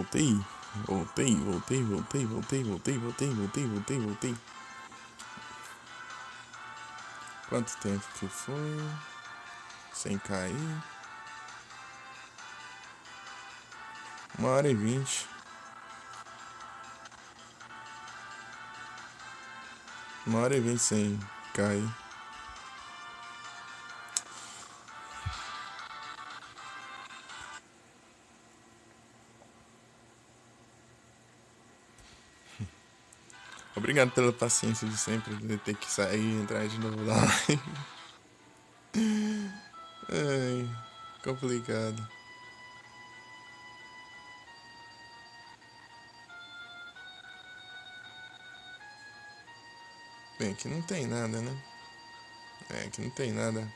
voltei. Voltei. Quanto tempo que foi? Sem cair. 1h20. 1h20 sem cair. Obrigado pela paciência de sempre, de ter que sair e entrar de novo lá. Ai, complicado. Bem, aqui não tem nada, né? Aqui não tem nada.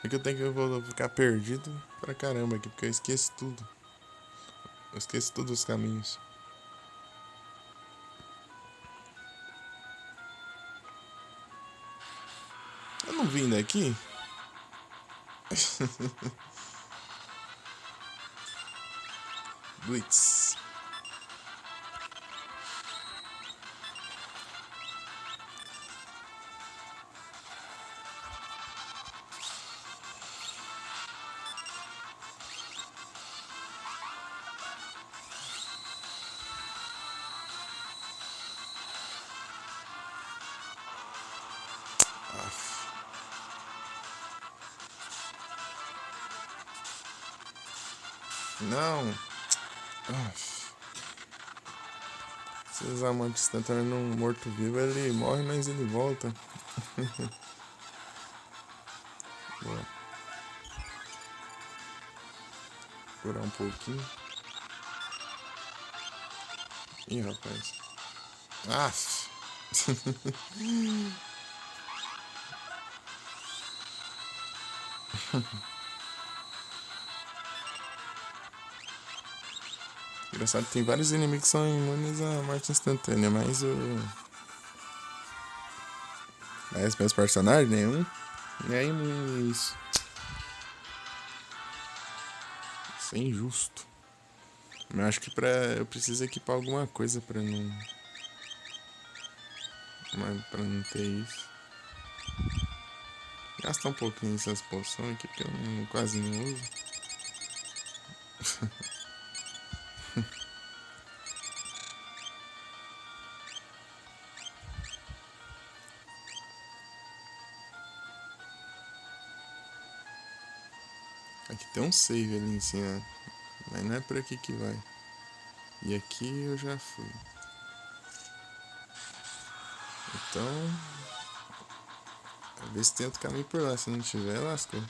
É que eu vou ficar perdido pra caramba aqui, porque eu esqueço tudo. Eu esqueço todos os caminhos. Eu não vim daqui? Blitz. Não. Se usar uma instantânea num morto-vivo, ele morre, mas ele volta. Boa. Curar um pouquinho. Ih, rapaz. Engraçado que tem vários inimigos que são imunes à morte instantânea, mas meus personagens, nenhum. É imune isso. Isso é injusto. Mas acho que eu preciso equipar alguma coisa pra não ter isso. Gastar um pouquinho essas poções aqui, porque eu quase não uso. Aqui tem um save ali em cima, mas não é por aqui que vai. E aqui eu já fui. Então, ver se tem outro caminho por lá. Se não tiver, lascou.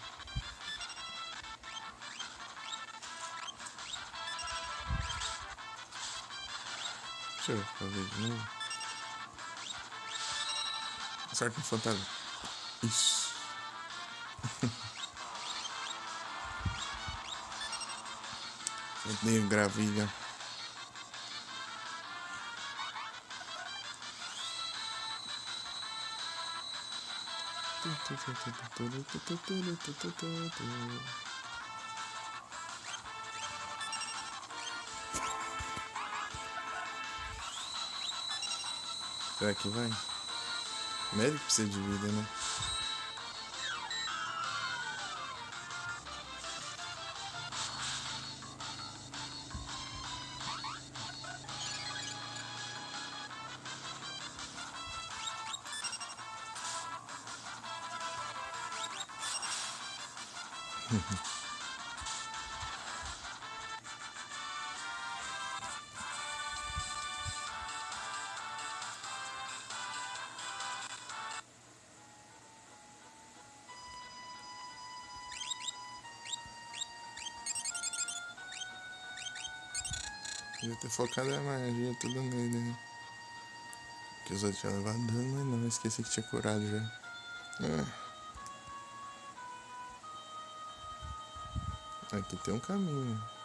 Deixa eu fazer de novo. Acerta no fantasma. Isso. Meio gravilha. Será que vai? Médico precisa de vida, né? Devia ter focado a magia tudo nele, né? Que os outros tinham levado dano, mas não, esqueci que tinha curado já. Aqui tem um caminho.